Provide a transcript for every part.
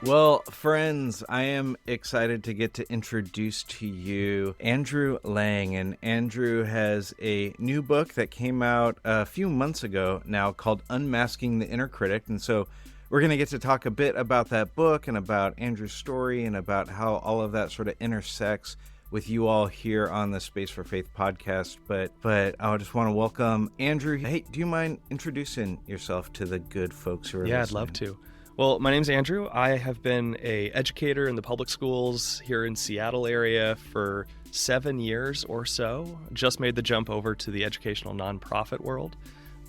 Well, friends, I am excited to get to introduce to you Andrew Lang. And Andrew has a new book that came out a few months ago now called Unmasking the Inner Critic. And so we're going to get to talk a bit about that book and about Andrew's story and about how all of that sort of intersects with you all here on the Space for Faith podcast. But I just want to welcome Andrew. Hey, do you mind introducing yourself to the good folks who are Yeah, listening? I'd love to. Well, my name's Andrew. I have been an educator in the public schools here in Seattle area for 7 years or so. Just made the jump over to the educational nonprofit world.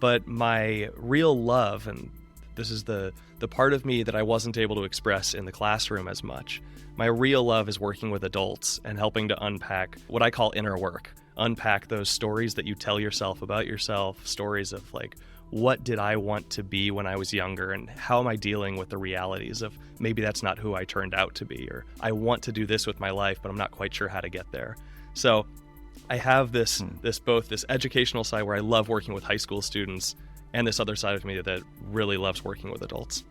But my real love, and this is the part of me that I wasn't able to express in the classroom as much, my real love is working with adults and helping to unpack what I call inner work. Unpack those stories that you tell yourself about yourself, stories of like, what did I want to be when I was younger, and how am I dealing with the realities of maybe that's not who I turned out to be, or I want to do this with my life, but I'm not quite sure how to get there. So I have this both this educational side where I love working with high school students, and this other side of me that really loves working with adults.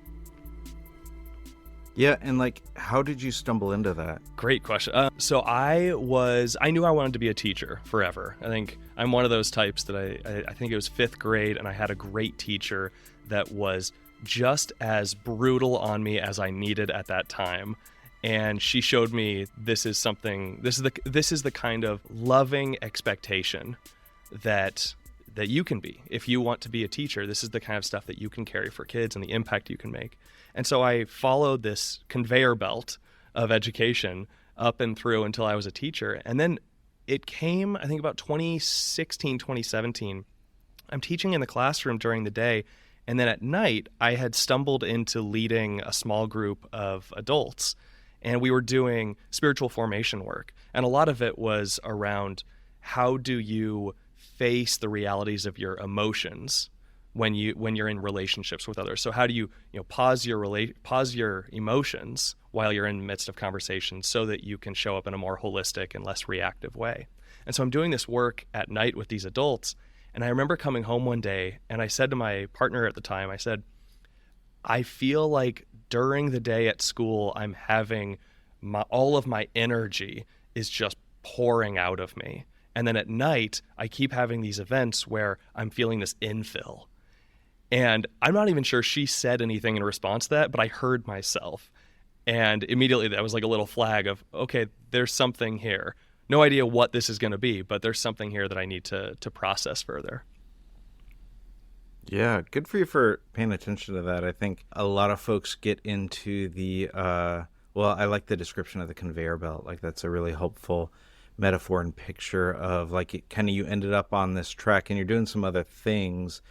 Yeah, and like, how did you stumble into that? Great question. So I knew I wanted to be a teacher forever. I think I'm one of those types that I think it was 5th grade, and I had a great teacher that was just as brutal on me as I needed at that time. And she showed me this is the kind of loving expectation that you can be. If you want to be a teacher, this is the kind of stuff that you can carry for kids and the impact you can make. And so I followed this conveyor belt of education up and through until I was a teacher. And then it came, I think about 2016, 2017, I'm teaching in the classroom during the day. And then at night, I had stumbled into leading a small group of adults. And we were doing spiritual formation work. And a lot of it was around how do you face the realities of your emotions when you're in relationships with others. So how do you pause your emotions while you're in the midst of conversations so that you can show up in a more holistic and less reactive way. And so I'm doing this work at night with these adults, and I remember coming home one day and I said to my partner at the time, I said, I feel like during the day at school I'm having all of my energy is just pouring out of me. And then at night, I keep having these events where I'm feeling this infill. And I'm not even sure she said anything in response to that, but I heard myself. And immediately that was like a little flag of, okay, there's something here. No idea what this is going to be, but there's something here that I need to process further. Yeah, good for you for paying attention to that. I think a lot of folks get into the, I like the description of the conveyor belt. Like, that's a really helpful metaphor and picture of like, it kind of, you ended up on this track and you're doing some other things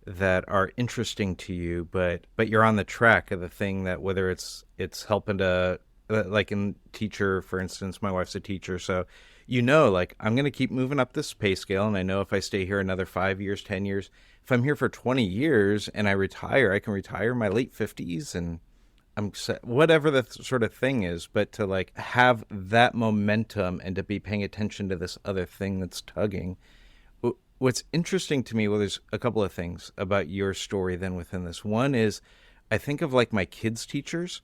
that are interesting to you, but you're on the track of the thing that, whether it's helping to, like in teacher, for instance, my wife's a teacher, so like, I'm going to keep moving up this pay scale, and I know if I stay here another 5 years, 10 years, if I'm here for 20 years and I retire, I can retire in my late 50s and I'm set, whatever the sort of thing is, but to like have that momentum and to be paying attention to this other thing that's tugging. What's interesting to me, well, there's a couple of things about your story then within this. One is, I think of like my kids' teachers,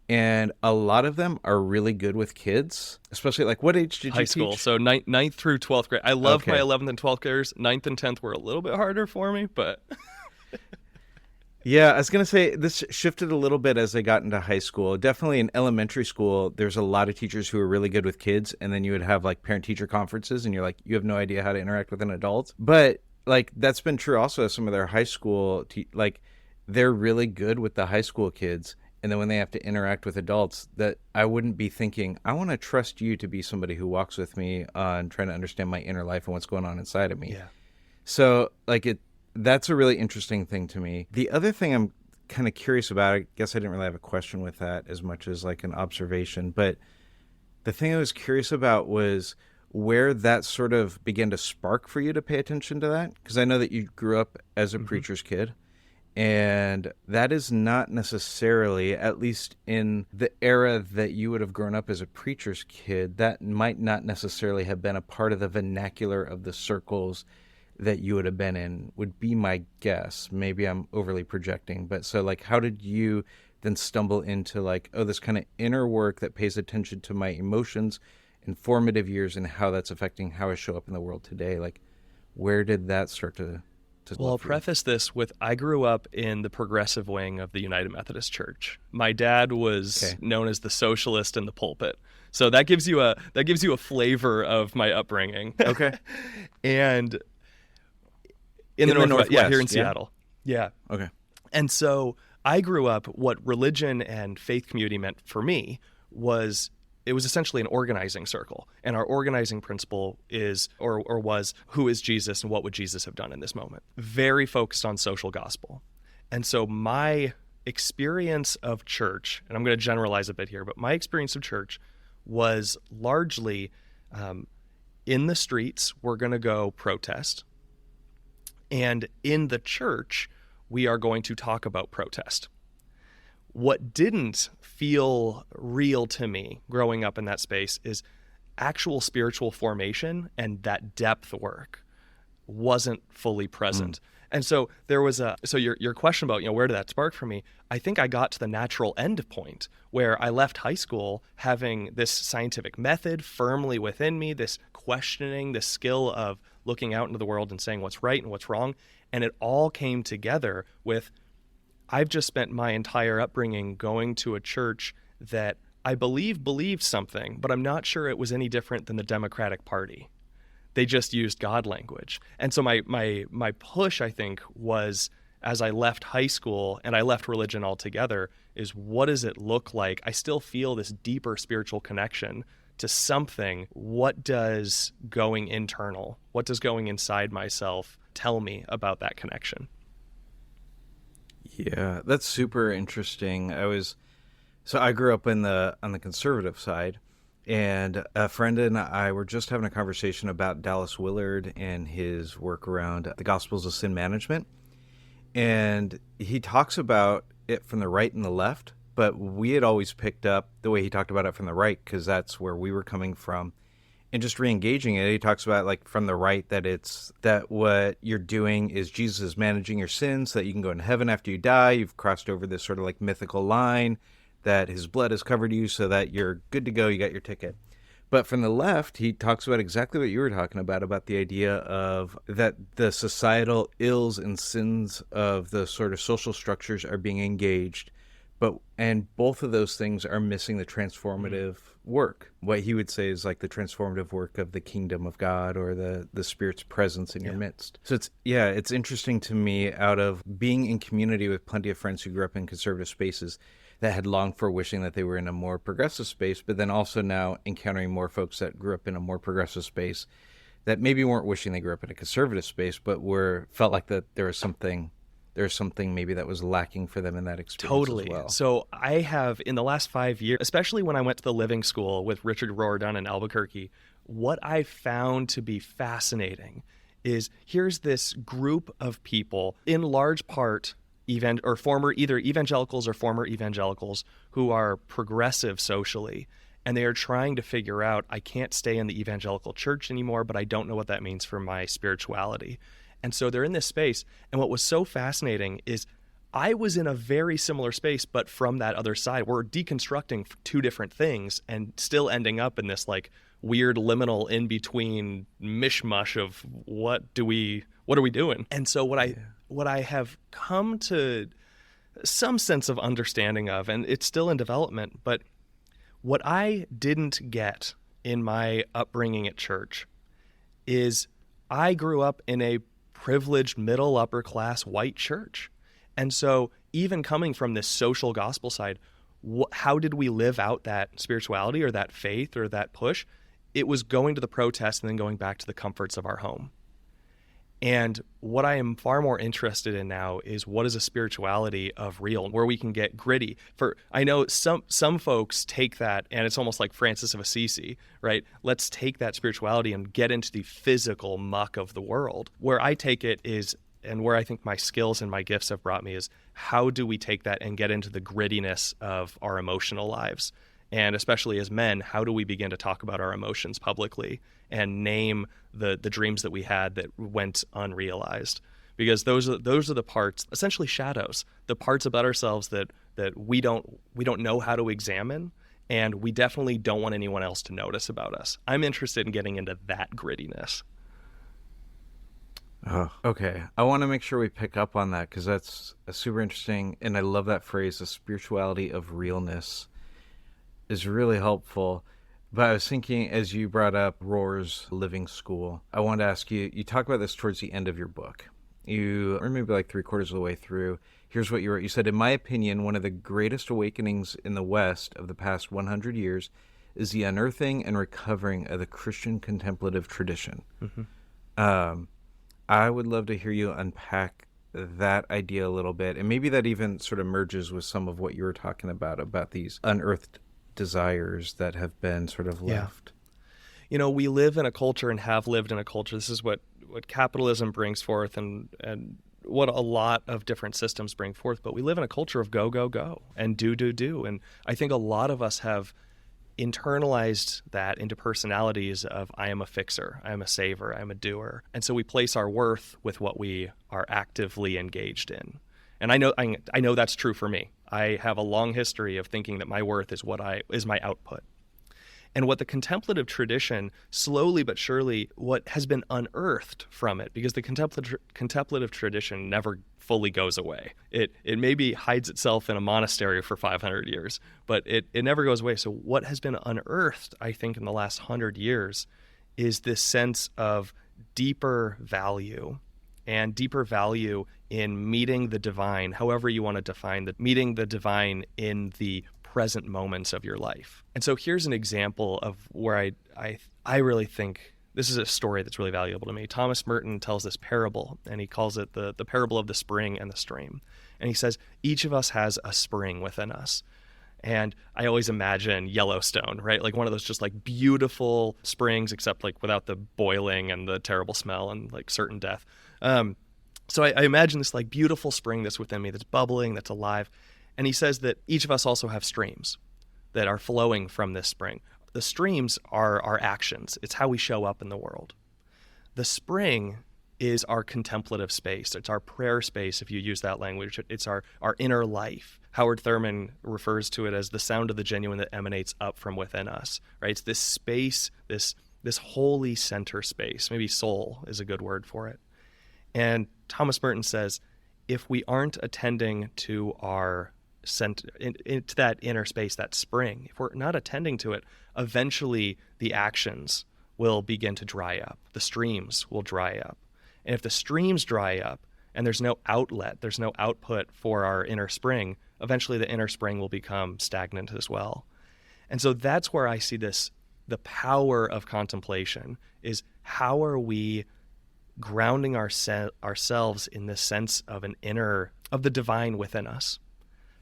and a lot of them are really good with kids, especially like, what age did you teach? High school, so ninth through 12th grade. I loved my 11th and 12th graders. 9th and 10th were a little bit harder for me, but... Yeah, I was going to say this shifted a little bit as I got into high school. Definitely in elementary school, there's a lot of teachers who are really good with kids, and then you would have like parent-teacher conferences, and you're like, you have no idea how to interact with an adult. But like, that's been true also of some of their high school, like they're really good with the high school kids, and then when they have to interact with adults, that I wouldn't be thinking, I want to trust you to be somebody who walks with me on trying to understand my inner life and what's going on inside of me. Yeah. So like that's a really interesting thing to me. The other thing I'm kind of curious about, I guess I didn't really have a question with that as much as like an observation, but the thing I was curious about was where that sort of began to spark for you to pay attention to that. Because I know that you grew up as a preacher's kid, and that is not necessarily, at least in the era that you would have grown up as a preacher's kid, that might not necessarily have been a part of the vernacular of the circles that you would have been in, would be my guess. Maybe I'm overly projecting, but so like, how did you then stumble into like, oh, this kind of inner work that pays attention to my emotions in formative years and how that's affecting how I show up in the world today. Like, where did that start to Well, I'll develop for you? preface this with I grew up in the progressive wing of the United Methodist Church. My dad was Okay. known as the socialist in the pulpit. So that gives you a flavor of my upbringing. Okay. And in the In the Northwest, yeah, here in Northwest, yeah? Seattle. Yeah. Okay. And so I grew up, what religion and faith community meant for me was it was essentially an organizing circle. And our organizing principle is, or was, who is Jesus and what would Jesus have done in this moment? Very focused on social gospel. And so my experience of church, and I'm going to generalize a bit here, but my experience of church was largely in the streets, we're going to go protest. And in the church, we are going to talk about protest. What didn't feel real to me growing up in that space is actual spiritual formation, and that depth work wasn't fully present. And so there was your question about, where did that spark for me? I think I got to the natural end point where I left high school having this scientific method firmly within me, this questioning, this skill of looking out into the world and saying what's right and what's wrong. And it all came together with, I've just spent my entire upbringing going to a church that I believe believed something, but I'm not sure it was any different than the Democratic Party. They just used God language. And so my push, I think, was as I left high school and I left religion altogether, is what does it look like? I still feel this deeper spiritual connection to something. What does going internal, what does going inside myself tell me about that connection? Yeah, that's super interesting. I grew up on the conservative side, and a friend and I were just having a conversation about Dallas Willard and his work around the Gospels of Sin Management. And he talks about it from the right and the left, but we had always picked up the way he talked about it from the right because that's where we were coming from. And just re-engaging it, he talks about like from the right that what you're doing is Jesus is managing your sins so that you can go into heaven after you die. You've crossed over this sort of like mythical line that his blood has covered you so that you're good to go, you got your ticket. But from the left, he talks about exactly what you were talking about the idea of that the societal ills and sins of the sort of social structures are being engaged. And both of those things are missing the transformative work. What he would say is like the transformative work of the kingdom of God or the Spirit's presence in your midst. So it's interesting to me, out of being in community with plenty of friends who grew up in conservative spaces that had longed for wishing that they were in a more progressive space, but then also now encountering more folks that grew up in a more progressive space that maybe weren't wishing they grew up in a conservative space, but felt like that there was something maybe that was lacking for them in that experience Totally. as well. So I have, in the last 5 years, especially when I went to the living school with Richard Rohr in Albuquerque, what I found to be fascinating is here's this group of people, in large part former either evangelicals or former evangelicals, who are progressive socially, and they are trying to figure out, I can't stay in the evangelical church anymore, but I don't know what that means for my spirituality. And so they're in this space. And what was so fascinating is I was in a very similar space, but from that other side. We're deconstructing two different things and still ending up in this like weird liminal in between mishmash of what are we doing? And so what I have come to some sense of understanding of, and it's still in development, but what I didn't get in my upbringing at church is I grew up in a privileged middle upper class white church. And so even coming from this social gospel side, how did we live out that spirituality or that faith or that push? It was going to the protest and then going back to the comforts of our home. And what I am far more interested in now is what is a spirituality of real, where we can get gritty. I know some folks take that, and it's almost like Francis of Assisi, right? Let's take that spirituality and get into the physical muck of the world. Where I take it is, and where I think my skills and my gifts have brought me is, how do we take that and get into the grittiness of our emotional lives? And especially as men, how do we begin to talk about our emotions publicly and name the dreams that we had that went unrealized? because those are the parts, essentially shadows, the parts about ourselves that we don't know how to examine, and we definitely don't want anyone else to notice about us. I'm interested in getting into that grittiness. Oh, okay. I want to make sure we pick up on that because that's super interesting. And I love that phrase, the spirituality of realness is really helpful. But I was thinking, as you brought up Rohr's Living School, I wanted to ask you, you talk about this towards the end of your book. Or maybe like 3/4 of the way through. Here's what you wrote. You said, in my opinion, one of the greatest awakenings in the West of the past 100 years is the unearthing and recovering of the Christian contemplative tradition. I would love to hear you unpack that idea a little bit. And maybe that even sort of merges with some of what you were talking about these unearthed desires that have been sort of left. We live in a culture and have lived in a culture. This is what capitalism brings forth and what a lot of different systems bring forth. But we live in a culture of go, go, go and do. And I think a lot of us have internalized that into personalities of I am a fixer, I am a saver, I am a doer. And so we place our worth with what we are actively engaged in. And I know that's true for me. I have a long history of thinking that my worth is is my output. And what the contemplative tradition, slowly but surely, what has been unearthed from it, because the contemplative tradition never fully goes away. It maybe hides itself in a monastery for 500 years, but it never goes away. So what has been unearthed, I think, in the last 100 years is this sense of deeper value, and deeper value in meeting the divine, however you want to define that, meeting the divine in the present moments of your life. And so here's an example of where I really think this is a story that's really valuable to me. Thomas Merton tells this parable, and he calls it the parable of the spring and the stream. And he says, each of us has a spring within us. And I always imagine Yellowstone, right? Like one of those just like beautiful springs, except like without the boiling and the terrible smell and like certain death. So I imagine this like beautiful spring that's within me, that's bubbling, that's alive. And he says that each of us also have streams that are flowing from this spring. The streams are our actions. It's how we show up in the world. The spring is our contemplative space. It's our prayer space, if you use that language. It's our inner life. Howard Thurman refers to it as the sound of the genuine that emanates up from within us, right? It's this space, this holy center space. Maybe soul is a good word for it. And Thomas Merton says, if we aren't attending to our into that inner space, that spring, if we're not attending to it, eventually the actions will begin to dry up. The streams will dry up. And if the streams dry up and there's no outlet, there's no output for our inner spring, eventually the inner spring will become stagnant as well. And so that's where I see the power of contemplation is how are we grounding ourselves in this sense of of the divine within us?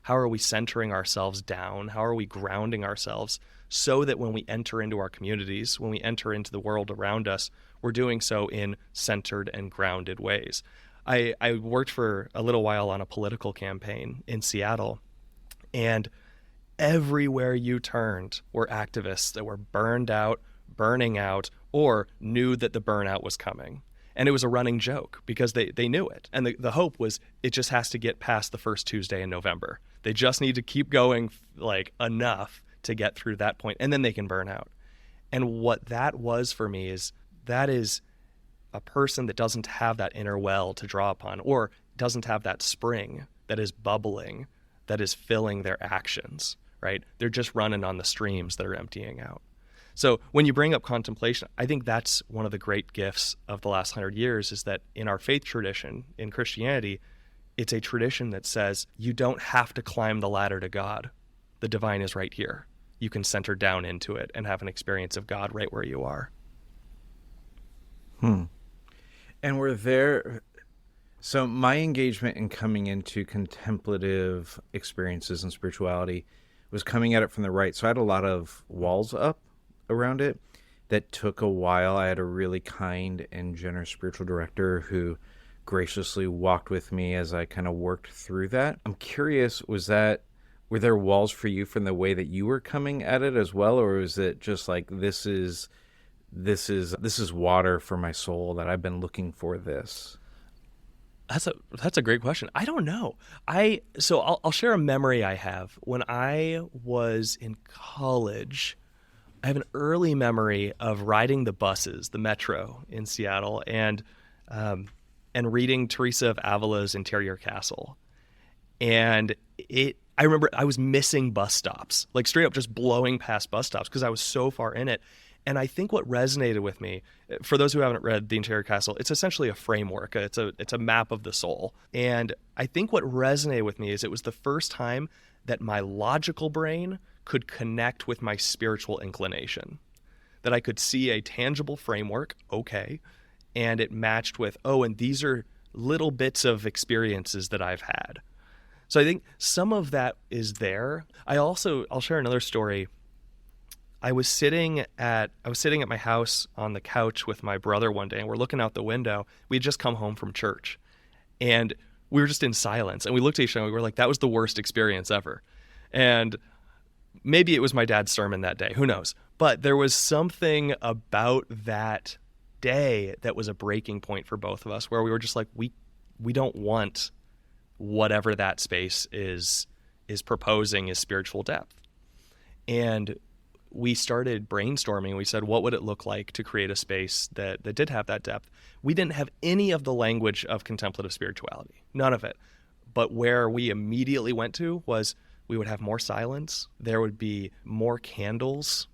How are we centering ourselves down? How are we grounding ourselves so that when we enter into our communities, when we enter into the world around us, we're doing so in centered and grounded ways? I worked for a little while on a political campaign in Seattle, and everywhere you turned were activists that were burned out, burning out, or knew that the burnout was coming. And it was a running joke because they knew it. And the hope was it just has to get past the first Tuesday in November. They just need to keep going like enough to get through that point, and then they can burn out. And what that was for me is that is a person that doesn't have that inner well to draw upon, or doesn't have that spring that is bubbling, that is filling their actions, right? They're just running on the streams that are emptying out. So when you bring up contemplation, I think that's one of the great gifts of the last 100 years is that in our faith tradition, in Christianity, it's a tradition that says you don't have to climb the ladder to God. The divine is right here. You can center down into it and have an experience of God right where you are. And we're there. So my engagement in coming into contemplative experiences and spirituality was coming at it from the right. So I had a lot of walls up around it that took a while. I had a really kind and generous spiritual director who graciously walked with me as I kind of worked through that. I'm curious, were there walls for you from the way that you were coming at it as well, or was it just like this is water for my soul that I've been looking for this? That's a great question. I don't know. I'll share a memory I have. When I was in college, I have an early memory of riding the buses, the metro in Seattle, um, and reading Teresa of Avila's Interior Castle. And I remember I was missing bus stops, like straight up just blowing past bus stops because I was so far in it. And I think what resonated with me, for those who haven't read The Interior Castle, it's essentially a framework. It's a map of the soul. And I think what resonated with me is it was the first time that my logical brain could connect with my spiritual inclination. That I could see a tangible framework, okay, and it matched with, oh, and these are little bits of experiences that I've had. So I think some of that is there. I'll share another story. I was sitting at my house on the couch with my brother one day, and we're looking out the window. We had just come home from church, and we were just in silence. And we looked at each other, and we were like, that was the worst experience ever. And maybe it was my dad's sermon that day. Who knows? But there was something about that day that was a breaking point for both of us, where we were just like, we don't want whatever that space is proposing as spiritual depth. And we started brainstorming. We said, what would it look like to create a space that did have that depth? We didn't have any of the language of contemplative spirituality, none of it. But where we immediately went to was we would have more silence. There would be more candles.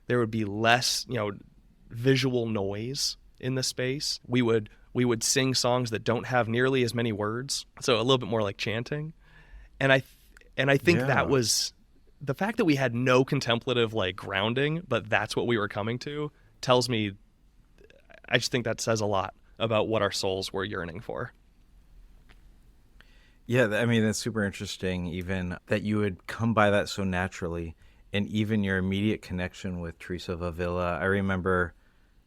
There would be less, visual noise in the space. We would sing songs that don't have nearly as many words, so a little bit more like chanting. And I think that was the fact that we had no contemplative like grounding, but that's what we were coming to, tells me, I just think that says a lot about what our souls were yearning for. Yeah, I mean, that's super interesting, even that you would come by that so naturally, and even your immediate connection with Teresa of Avila. I remember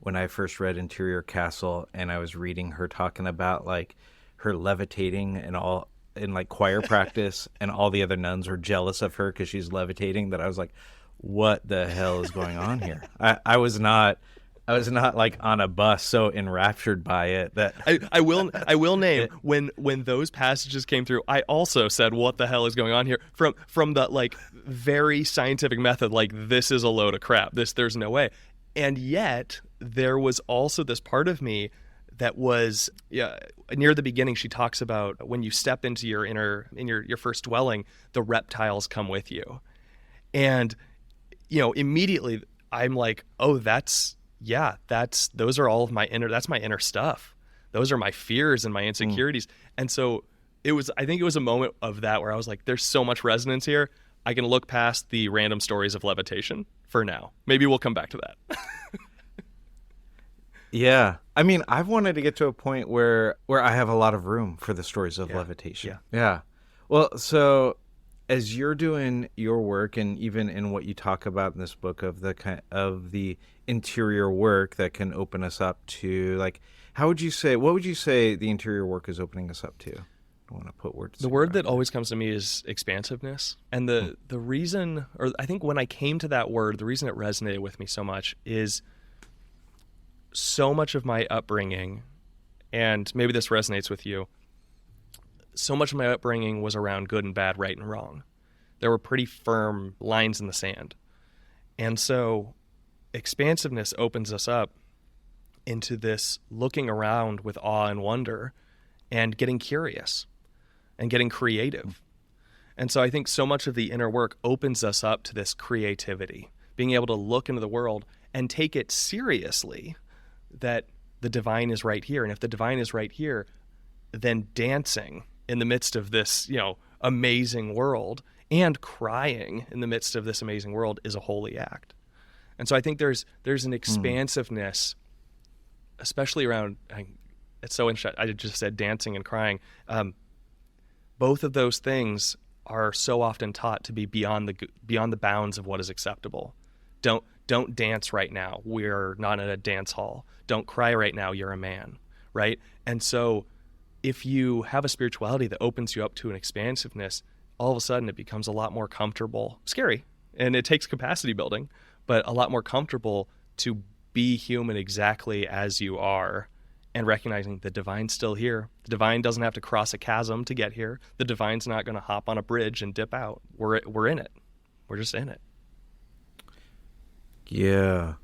when I first read Interior Castle, and I was reading her talking about like her levitating and all in like choir practice, and all the other nuns were jealous of her because she's levitating. That I was like, what the hell is going on here? I was not like on a bus so enraptured by it that I will name when those passages came through, I also said, what the hell is going on here? From the like very scientific method, like this is a load of crap. There's no way. And yet there was also this part of me that was, near the beginning, she talks about when you step into your first dwelling, the reptiles come with you. And, immediately I'm like, oh, those are all of that's my inner stuff. Those are my fears and my insecurities. And so I think it was a moment of that where I was like, there's so much resonance here. I can look past the random stories of levitation for now. Maybe we'll come back to that. Yeah. I mean, I've wanted to get to a point where I have a lot of room for the stories of levitation. Yeah. Well, so as you're doing your work, and even in what you talk about in this book of the interior work that can open us up to, like, what would you say the interior work is opening us up to? I don't want to put words. The word that always comes to me is expansiveness. And the reason, or I think when I came to that word, the reason it resonated with me so much is so much of my upbringing, and maybe this resonates with you, so much of my upbringing was around good and bad, right and wrong. There were pretty firm lines in the sand. And so expansiveness opens us up into this looking around with awe and wonder and getting curious and getting creative. And so I think so much of the inner work opens us up to this creativity, being able to look into the world and take it seriously that the divine is right here. And if the divine is right here, then dancing in the midst of this, amazing world, and crying in the midst of this amazing world is a holy act. And so I think there's an expansiveness, especially around, it's so interesting, I just said dancing and crying. Both of those things are so often taught to be beyond the bounds of what is acceptable. Don't dance right now. We're not at a dance hall. Don't cry right now. You're a man, right? And so if you have a spirituality that opens you up to an expansiveness, all of a sudden it becomes a lot more comfortable, scary, and it takes capacity building, but a lot more comfortable to be human exactly as you are and recognizing the divine's still here. The divine doesn't have to cross a chasm to get here. The divine's not going to hop on a bridge and dip out. We're in it. We're just in it. Yeah.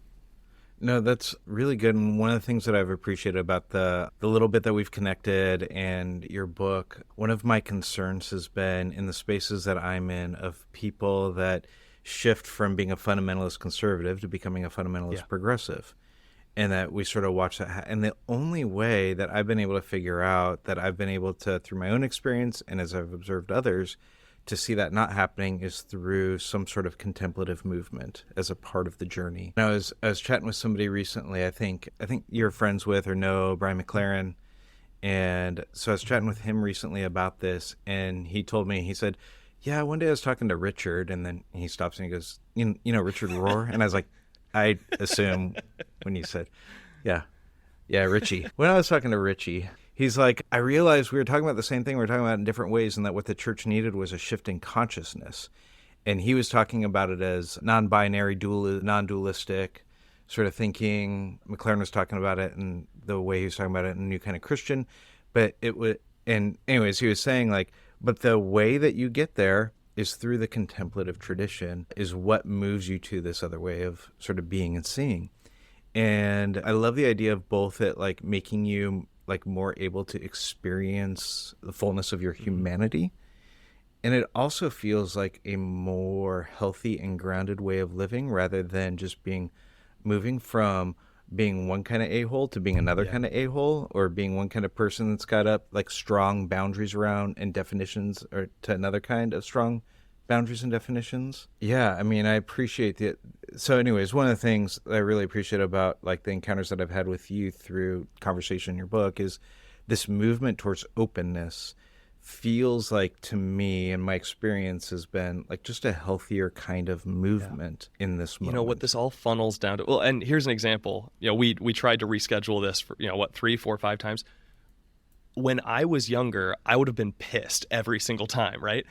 No, that's really good. And one of the things that I've appreciated about the little bit that we've connected and your book, one of my concerns has been in the spaces that I'm in of people that shift from being a fundamentalist conservative to becoming a fundamentalist progressive. And that we sort of watch that. And the only way that I've been able to figure out, that I've been able to, through my own experience and as I've observed others, to see that not happening is through some sort of contemplative movement as a part of the journey. And I was chatting with somebody recently. I think you're friends with or know Brian McLaren, and so I was chatting with him recently about this, and he told me, he said, "Yeah, one day I was talking to Richard," and then he stops and he goes, "You know Richard Rohr?" And I was like, I assume when you said, yeah, Richie. When I was talking to Richie, he's like, I realized we were talking about the same thing. We were talking about it in different ways, and that what the church needed was a shift in consciousness. And he was talking about it as non-binary, non-dualistic sort of thinking. McLaren was talking about it in the way he was talking about it in New Kind of Christian. But it would, and anyways, he was saying like, but the way that you get there is through the contemplative tradition, is what moves you to this other way of sort of being and seeing. And I love the idea of both it like making you like more able to experience the fullness of your humanity. And it also feels like a more healthy and grounded way of living rather than just moving from being one kind of a-hole to being another kind of a-hole, or being one kind of person that's got up like strong boundaries around and definitions, or to another kind of strong boundaries and definitions. Yeah, I mean, I appreciate it. So anyways, one of the things that I really appreciate about like the encounters that I've had with you through conversation in your book is this movement towards openness feels like, to me, and my experience has been like just a healthier kind of movement in this moment. You know what this all funnels down to? Well, and here's an example. You know, we tried to reschedule this for, 3, 4, 5 times. When I was younger, I would have been pissed every single time, right?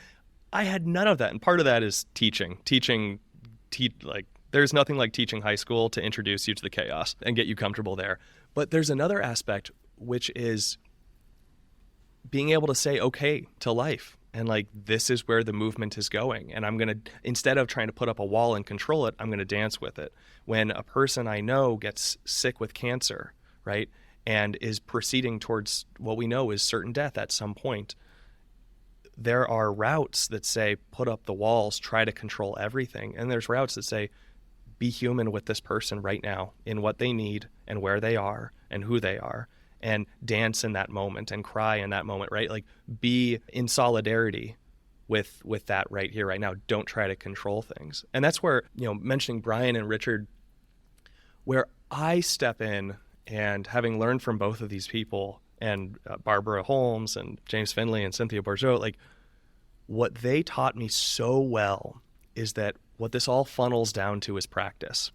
I had none of that, and part of that is teaching. Like there's nothing like teaching high school to introduce you to the chaos and get you comfortable there. But there's another aspect, which is being able to say okay to life, and like, this is where the movement is going, and I'm going to, instead of trying to put up a wall and control it, I'm going to dance with it. When a person I know gets sick with cancer, right, and is proceeding towards what we know is certain death at some point, there are routes that say put up the walls, try to control everything, and there's routes that say be human with this person right now in what they need and where they are and who they are, and dance in that moment and cry in that moment, right? Like, be in solidarity with that right here, right now. Don't try to control things. And that's where, mentioning Brian and Richard, where I step in, and having learned from both of these people, and Barbara Holmes and James Finley and Cynthia Bourgeot, like, what they taught me so well is that what this all funnels down to is practice.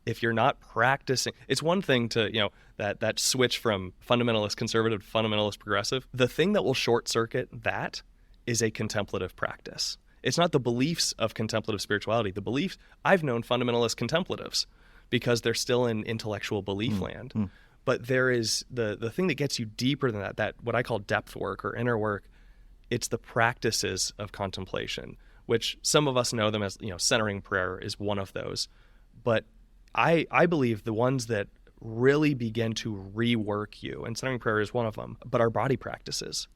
If you're not practicing, it's one thing to, that switch from fundamentalist conservative to fundamentalist progressive. The thing that will short circuit that is a contemplative practice. It's not the beliefs of contemplative spirituality. The beliefs, I've known fundamentalist contemplatives because they're still in intellectual belief land. But there is the thing that gets you deeper than that what I call depth work or inner work. It's the practices of contemplation, which some of us know them as, centering prayer is one of those. But I believe the ones that really begin to rework you, and centering prayer is one of them, but our body practices.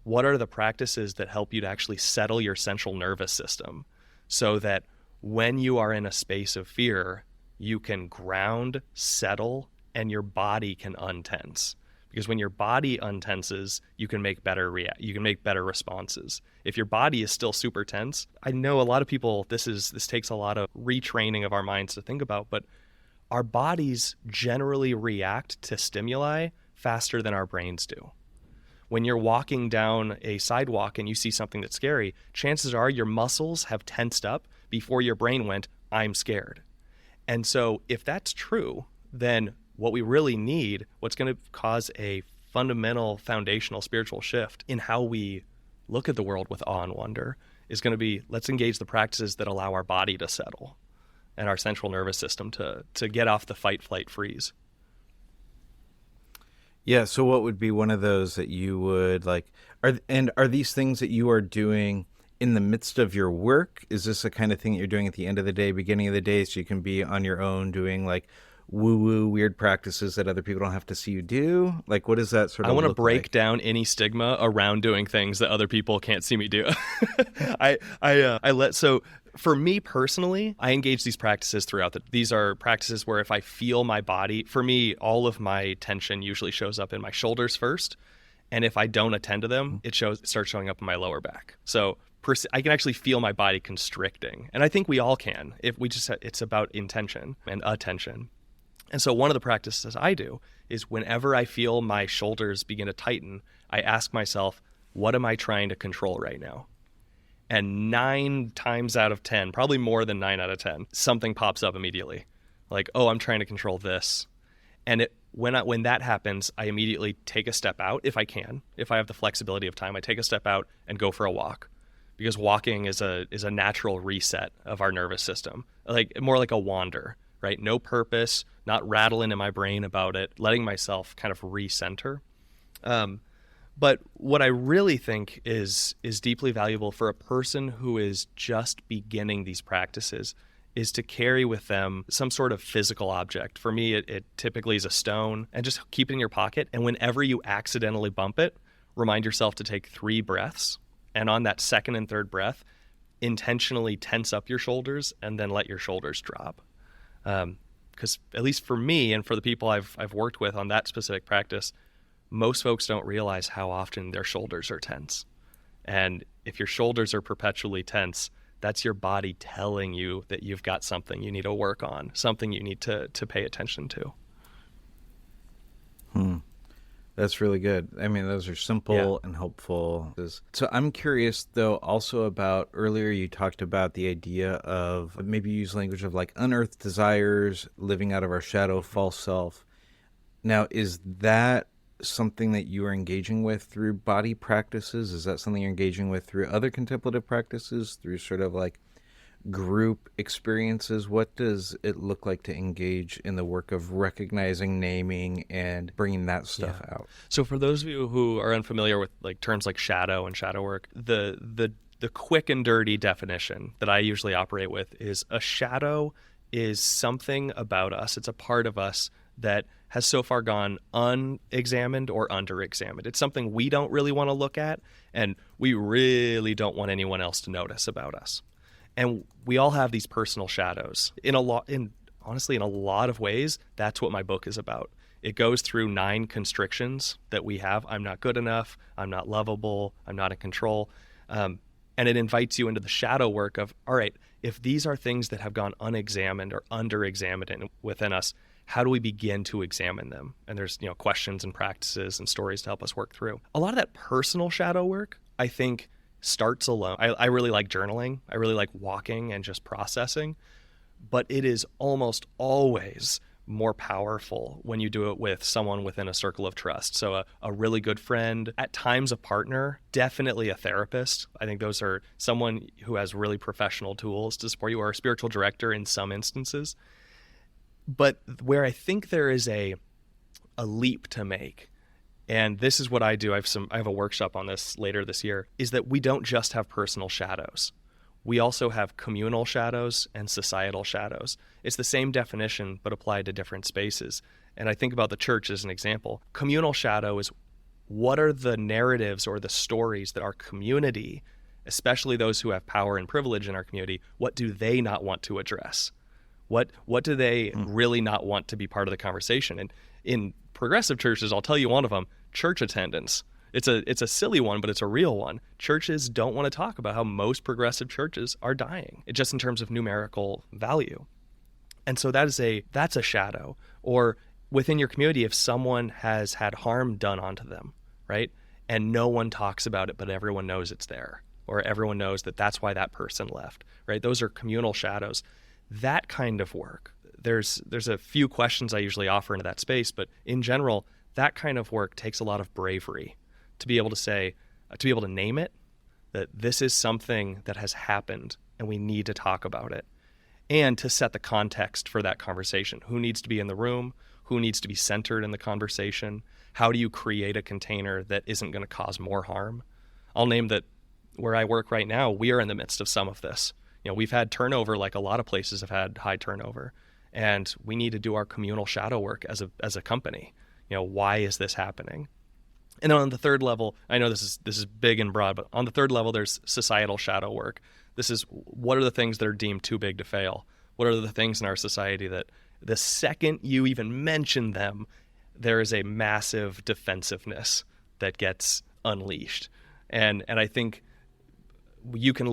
What are the practices that help you to actually settle your central nervous system so that when you are in a space of fear, you can ground, settle, and your body can untense? Because when your body untenses, you can make better responses. If your body is still super tense, I know a lot of people, this takes a lot of retraining of our minds to think about, but our bodies generally react to stimuli faster than our brains do. When you're walking down a sidewalk and you see something that's scary, chances are your muscles have tensed up before your brain went, I'm scared. And so if that's true, then what we really need, what's going to cause a fundamental, foundational spiritual shift in how we look at the world with awe and wonder, is going to be, let's engage the practices that allow our body to settle and our central nervous system to get off the fight, flight, freeze. Yeah, so what would be one of those that you would like are these things that you are doing in the midst of your work? Is this the kind of thing that you're doing at the end of the day, beginning of the day, so you can be on your own doing like woo-woo weird practices that other people don't have to see you do? Like what does that sort I of want to look break like? down any stigma around doing things that other people can't see me do. I let so for me personally, I engage these practices throughout these are practices where if I feel my body, for me, all of my tension usually shows up in my shoulders first. And if I don't attend to them, it starts showing up in my lower back. So I can actually feel my body constricting. And I think we all can if we just, it's about intention and attention. And so one of the practices I do is whenever I feel my shoulders begin to tighten, I ask myself, what am I trying to control right now? And 9 times out of 10, probably more than 9 out of 10, something pops up immediately. Like, oh, I'm trying to control this. And when that happens, I immediately take a step out if I can. If I have the flexibility of time, I take a step out and go for a walk. Because walking is a natural reset of our nervous system. Like more like a wander, right? No purpose, not rattling in my brain about it, letting myself kind of recenter. But what I really think is deeply valuable for a person who is just beginning these practices is to carry with them some sort of physical object. For me, it typically is a stone, and just keep it in your pocket. And whenever you accidentally bump it, remind yourself to take 3 breaths. And on that second and third breath, intentionally tense up your shoulders and then let your shoulders drop. Because at least for me and for the people I've worked with on that specific practice, most folks don't realize how often their shoulders are tense. And if your shoulders are perpetually tense, that's your body telling you that you've got something you need to work on, something you need to pay attention to. That's really good. I mean, those are simple and helpful. So I'm curious, though, also about earlier you talked about the idea of maybe use language of like unearthed desires, living out of our shadow, false self. Now, is that something that you are engaging with through body practices? Is that something you're engaging with through other contemplative practices, through sort of like group experiences? What does it look like to engage in the work of recognizing, naming, and bringing that stuff out? So for those of you who are unfamiliar with like terms like shadow and shadow work, the quick and dirty definition that I usually operate with is a shadow is something about us. It's a part of us that has so far gone unexamined or underexamined. It's something we don't really want to look at, and we really don't want anyone else to notice about us. And we all have these personal shadows. Honestly, in a lot of ways, that's what my book is about. It goes through 9 constrictions that we have. I'm not good enough. I'm not lovable. I'm not in control. And it invites you into the shadow work of, all right, if these are things that have gone unexamined or underexamined within us, how do we begin to examine them? And there's questions and practices and stories to help us work through. A lot of that personal shadow work, I think, starts alone. I really like journaling. I really like walking and just processing. But it is almost always more powerful when you do it with someone within a circle of trust. So a really good friend, at times a partner, definitely a therapist. I think those are someone who has really professional tools to support you, or a spiritual director in some instances. But where I think there is a leap to make, and this is what I do, I have a workshop on this later this year, is that we don't just have personal shadows. We also have communal shadows and societal shadows. It's the same definition, but applied to different spaces. And I think about the church as an example. Communal shadow is what are the narratives or the stories that our community, especially those who have power and privilege in our community, what do they not want to address? What do they really not want to be part of the conversation? And in progressive churches, I'll tell you one of them, church attendance. It's a silly one, but it's a real one. Churches don't want to talk about how most progressive churches are dying, just in terms of numerical value. And so that's a shadow. Or within your community, if someone has had harm done onto them, right? And no one talks about it, but everyone knows it's there. Or everyone knows that that's why that person left, right? Those are communal shadows. That kind of work, there's a few questions I usually offer into that space, but in general, that kind of work takes a lot of bravery to be able to say, to be able to name it, that this is something that has happened and we need to talk about it. and to set the context for that conversation. Who needs to be in the room? Who needs to be centered in the conversation? How do you create a container that isn't going to cause more harm? I'll name that where I work right now, we are in the midst of some of this. We've had turnover, like a lot of places have had high turnover, and we need to do our communal shadow work as a company. Why is this happening? And then on the third level, I know this is big and broad, but on the third level, there's societal shadow work. This is, what are the things that are deemed too big to fail? What are the things in our society that the second you even mention them, there is a massive defensiveness that gets unleashed? And I think you can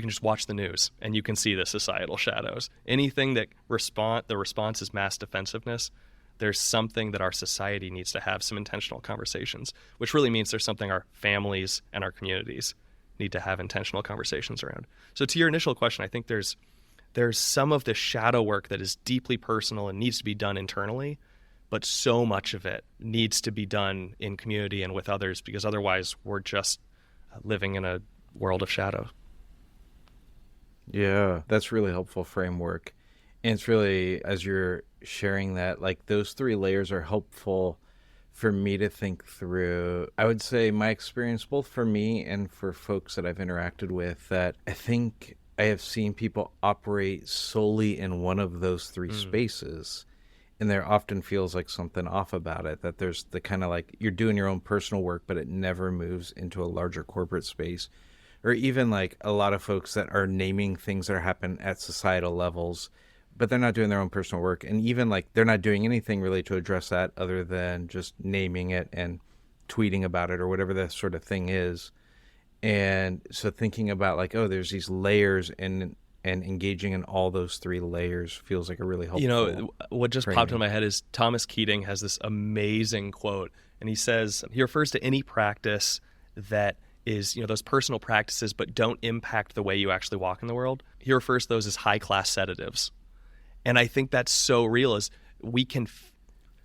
just watch the news and you can see the societal shadows. Anything that the response is mass defensiveness, there's something that our society needs to have some intentional conversations, which really means there's something our families and our communities need to have intentional conversations around. So to your initial question, I think there's some of the shadow work that is deeply personal and needs to be done internally, but so much of it needs to be done in community and with others, because otherwise we're just living in a world of shadow. Yeah, that's really helpful framework. And it's really, as you're sharing that, like those three layers are helpful for me to think through. I would say my experience, both for me and for folks that I've interacted with, that I think I have seen people operate solely in one of those three spaces. And there often feels like something off about it, that there's the kind of like you're doing your own personal work, but it never moves into a larger corporate space. Or even like a lot of folks that are naming things that happen at societal levels, but they're not doing their own personal work. And even like they're not doing anything really to address that other than just naming it and tweeting about it or whatever that sort of thing is. And so thinking about like, oh, there's these layers and engaging in all those three layers feels like a really helpful what just framing. popped into my head is Thomas Keating has this amazing quote, and he says, he refers to any practice that is, those personal practices but don't impact the way you actually walk in the world. He refers to those as high-class sedatives. And I think that's so real, is we can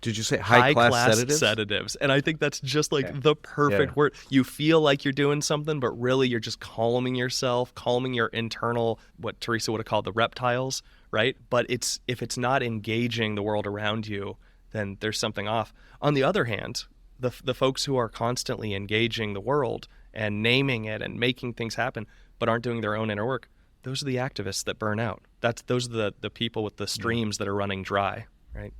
Did you say high-class sedatives? And I think that's just like the perfect word. You feel like you're doing something, but really you're just calming yourself, calming your internal, what Teresa would have called the reptiles, right? But if it's not engaging the world around you, then there's something off. On the other hand, the folks who are constantly engaging the world and naming it and making things happen, but aren't doing their own inner work, those are the activists that burn out. Those are the people with the streams that are running dry, right?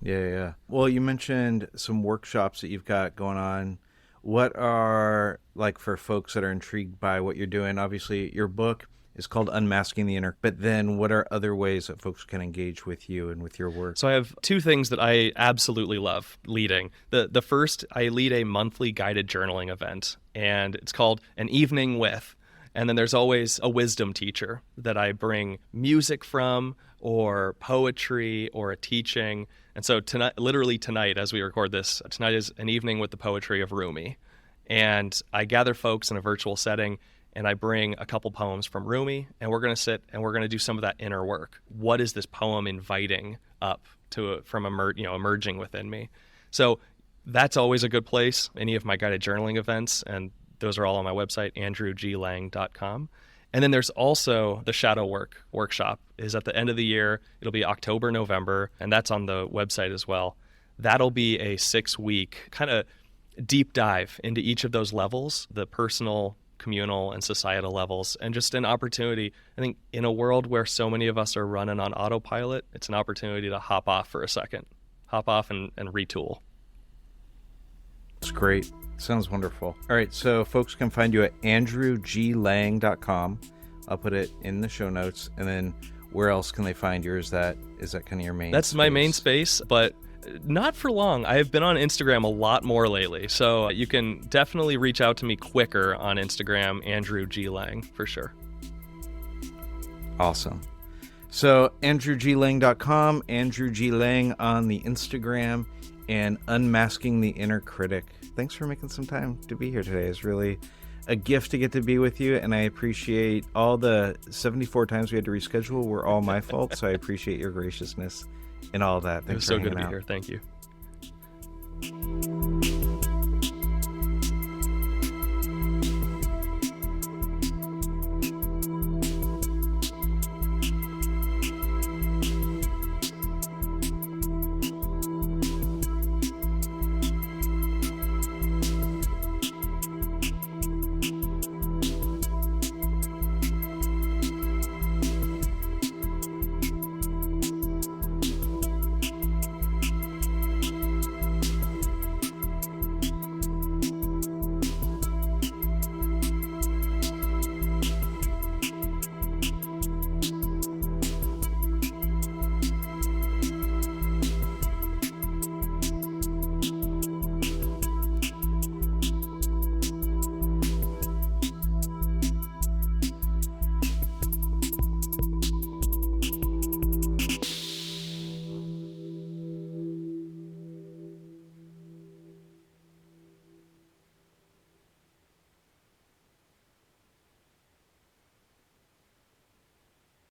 Yeah. Well, you mentioned some workshops that you've got going on. What are, like, for folks that are intrigued by what you're doing? Obviously, your book is called Unmasking the Inner, but then what are other ways that folks can engage with you and with your work? So I have two things that I absolutely love leading. The first, I lead a monthly guided journaling event, and it's called An Evening With. And then there's always a wisdom teacher that I bring music from, or poetry, or a teaching. And so literally tonight, as we record this, tonight is an evening with the poetry of Rumi. And I gather folks in a virtual setting, and I bring a couple poems from Rumi, and we're going to sit and we're going to do some of that inner work. What is this poem inviting up from emerging within me? So that's always a good place. Any of my guided journaling events, and those are all on my website, andrewglang.com. And then there's also the shadow work workshop is at the end of the year. It'll be October, November, and that's on the website as well. That'll be a 6-week kind of deep dive into each of those levels, the personal, communal, and societal levels, and just an opportunity. I think in a world where so many of us are running on autopilot, it's an opportunity to hop off for a second, hop off and retool. It's great. Sounds wonderful. All right, so folks can find you at andrewglang.com. I'll put it in the show notes. And then where else can they find you? Is that kind of your main That's space? my main space, but not for long. I have been on Instagram a lot more lately, so you can definitely reach out to me quicker on Instagram, Andrew G. Lang, for sure. Awesome. So andrewglang.com, Andrew G. Lang on the Instagram, and Unmasking the Inner Critic. Thanks for making some time to be here today. It's really a gift to get to be with you, and I appreciate all the 74 times we had to reschedule were all my fault, so I appreciate your graciousness and all that. Thanks It was for so hanging good to be out. here. Thank you.